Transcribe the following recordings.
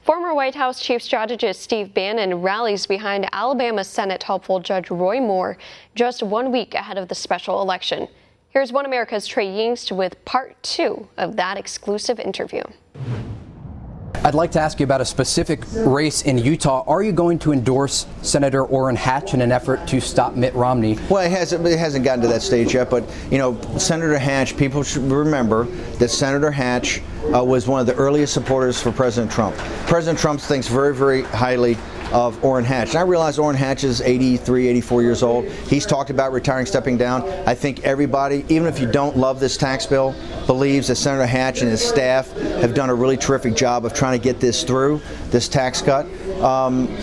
Former White House Chief Strategist Steve Bannon rallies behind Alabama Senate hopeful Judge Roy Moore just 1 week ahead of the special election. Here's One America's Trey Yingst with part 2 of that exclusive interview. I'd like to ask you about a specific race in Utah. Are you going to endorse Senator Orrin Hatch in an effort to stop Mitt Romney? Well, it hasn't gotten to that stage yet, but, you know, Senator Hatch, people should remember that Senator Hatch was one of the earliest supporters for President Trump. President Trump thinks very, very highly of Orrin Hatch. And I realize Orrin Hatch is 83, 84 years old. He's talked about retiring, stepping down. I think everybody, even if you don't love this tax bill, believes that Senator Hatch and his staff have done a really terrific job of trying to get this through, this tax cut.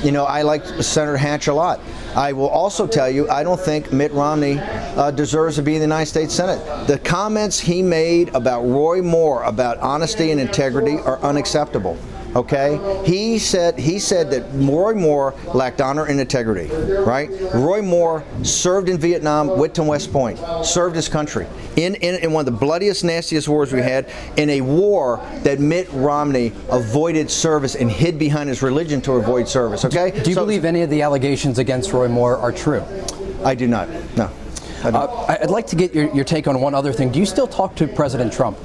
You know, I like Senator Hatch a lot. I will also tell you, I don't think Mitt Romney deserves to be in the United States Senate. The comments he made about Roy Moore, about honesty and integrity, are unacceptable. Okay, he said that Roy Moore lacked honor and integrity, right? Roy Moore served in Vietnam, went to West Point, served his country in one of the bloodiest, nastiest wars we had, in a war that Mitt Romney avoided service and hid behind his religion to avoid service. Okay. Do you believe any of the allegations against Roy Moore are true? I do not. No. I'd like to get your take on one other thing. Do you still talk to President Trump?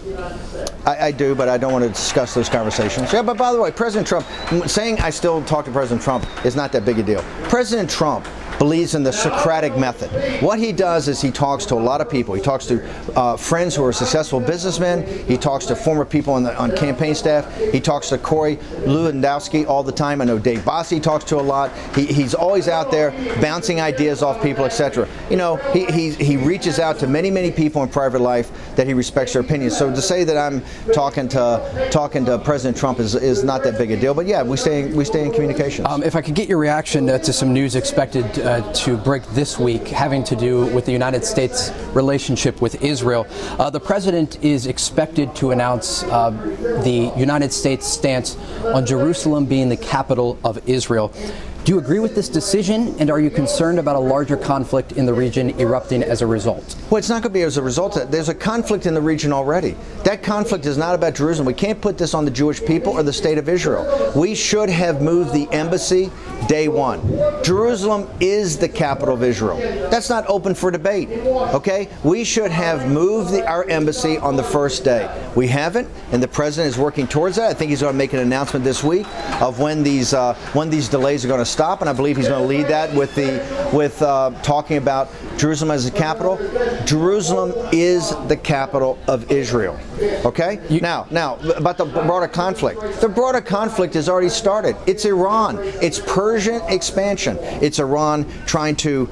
I do, but I don't want to discuss those conversations. Yeah, but by the way, President Trump, saying I still talk to President Trump is not that big a deal. President Trump believes in the Socratic method. What he does is he talks to a lot of people. He talks to friends who are successful businessmen. He talks to former people on campaign staff. He talks to Corey Lewandowski all the time. I know Dave Bossie talks to a lot. He's always out there bouncing ideas off people, etc. You know, he reaches out to many, many people in private life that he respects their opinions. So to say that I'm talking to President Trump is not that big a deal. But yeah, we stay in communications. If I could get your reaction to some news expected to break this week having to do with the United States relationship with Israel. The president is expected to announce the United States stance on Jerusalem being the capital of Israel. Do you agree with this decision, and are you concerned about a larger conflict in the region erupting as a result? Well, it's not going to be as a result of that. There's a conflict in the region already. That conflict is not about Jerusalem. We can't put this on the Jewish people or the state of Israel. We should have moved the embassy day one. Jerusalem is the capital of Israel. That's not open for debate, okay? We should have moved our embassy on the first day. We haven't, and the president is working towards that. I think he's going to make an announcement this week of when these delays are going to stop, and I believe he's going to lead that with talking about Jerusalem as the capital. Jerusalem is the capital of Israel. Okay? Now about the broader conflict. The broader conflict has already started. It's Iran. It's Persian expansion. It's Iran trying to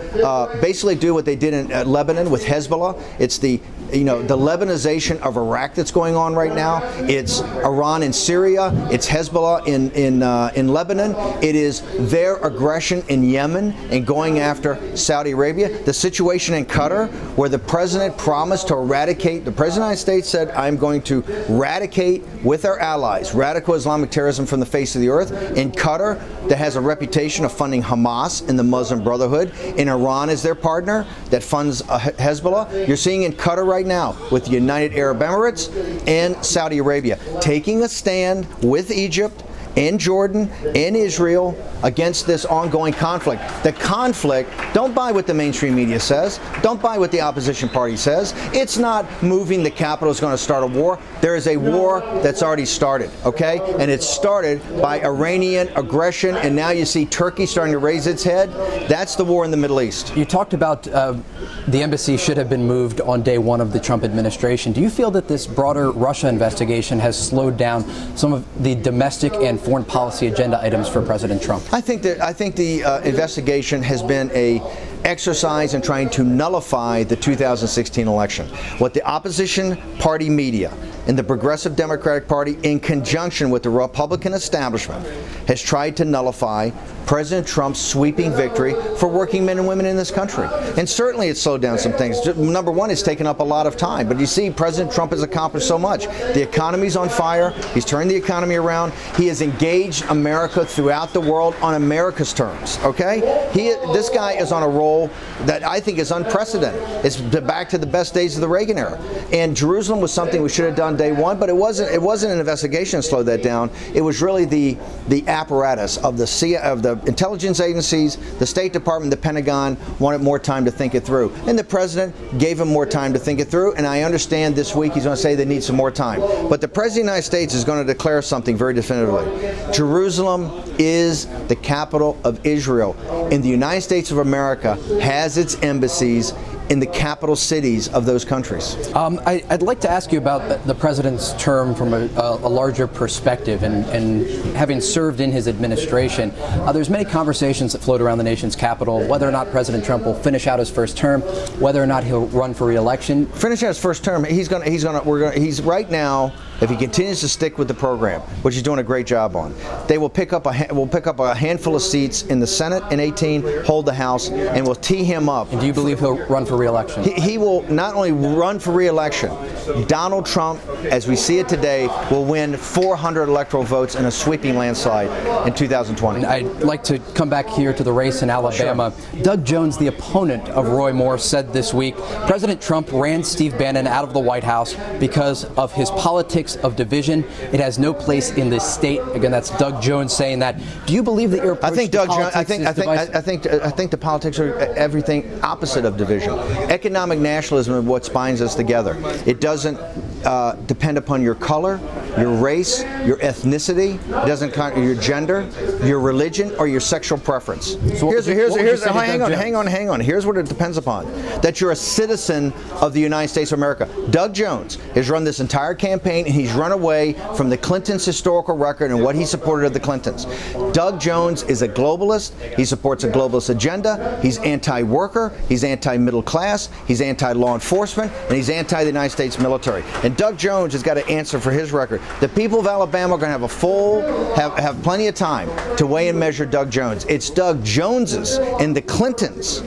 basically do what they did in Lebanon with Hezbollah. It's the Lebanization of Iraq that's going on right now. It's Iran in Syria. It's Hezbollah in Lebanon. It is their aggression in Yemen and going after Saudi Arabia. The situation in Qatar, where the president promised to eradicate, the president of the United States said, I'm going to eradicate with our allies radical Islamic terrorism from the face of the earth. In Qatar, that has a reputation of funding Hamas and the Muslim Brotherhood. In Iran is their partner that funds Hezbollah. You're seeing in Qatar right now with the United Arab Emirates and Saudi Arabia taking a stand with Egypt and Jordan and Israel against this ongoing conflict. The conflict, don't buy what the mainstream media says. Don't buy what the opposition party says. It's not moving the capital is going to start a war. There is a war that's already started, okay? And it started by Iranian aggression, and now you see Turkey starting to raise its head. That's the war in the Middle East. You talked about the embassy should have been moved on day one of the Trump administration. Do you feel that this broader Russia investigation has slowed down some of the domestic and foreign policy agenda items for President Trump? I think the investigation has been a exercise in trying to nullify the 2016 election. What the opposition party media and the Progressive Democratic Party, in conjunction with the Republican establishment, has tried to nullify President Trump's sweeping victory for working men and women in this country. And certainly it's slowed down some things. Number one, it's taken up a lot of time. But you see, President Trump has accomplished so much. The economy's on fire. He's turned the economy around. He has engaged America throughout the world on America's terms. Okay? This guy is on a roll that I think is unprecedented. It's back to the best days of the Reagan era. And Jerusalem was something we should have done on day one, but it wasn't an investigation that slowed that down. It was really the apparatus of the intelligence agencies, the State Department, the Pentagon wanted more time to think it through. And the president gave him more time to think it through, and I understand this week he's going to say they need some more time. But the President of the United States is going to declare something very definitively. Jerusalem is the capital of Israel, and the United States of America has its embassies in the capital cities of those countries. I'd like to ask you about the president's term from a larger perspective, and having served in his administration, there's many conversations that float around the nation's capital whether or not President Trump will finish out his first term, whether or not he'll run for re-election. Finish out his first term. He's right now. If he continues to stick with the program, which he's doing a great job on, they will pick up a handful of seats in the Senate in 18, hold the House, and will tee him up. And do you believe he'll run for re-election? He will not only run for re-election. Donald Trump, as we see it today, will win 400 electoral votes in a sweeping landslide in 2020. And I'd like to come back here to the race in Alabama. Sure. Doug Jones, the opponent of Roy Moore, said this week President Trump ran Steve Bannon out of the White House because of his politics of division. It has no place in this state. Again, that's Doug Jones saying that. Do you believe that your approach to politics is divisive? I think the politics are everything opposite of division. Economic nationalism is what binds us together. It doesn't depend upon your color, your race, your ethnicity. It doesn't count your gender, your religion, or your sexual preference. So hang on. Here's what it depends upon. That you're a citizen of the United States of America. Doug Jones has run this entire campaign, and he's run away from the Clintons' historical record and what he supported of the Clintons. Doug Jones is a globalist. He supports a globalist agenda. He's anti-worker. He's anti-middle class. He's anti-law enforcement, and he's anti the United States military. And Doug Jones has got to answer for his record. The people of Alabama are going to have plenty of time to weigh and measure Doug Jones. It's Doug Jones's and the Clintons'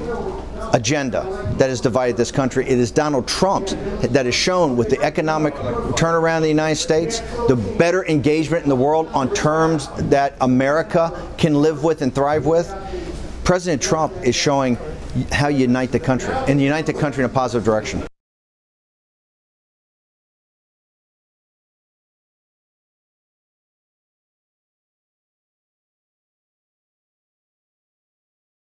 agenda that has divided this country. It is Donald Trump's that has shown with the economic turnaround in the United States, the better engagement in the world on terms that America can live with and thrive with. President Trump is showing how you unite the country, and unite the country in a positive direction.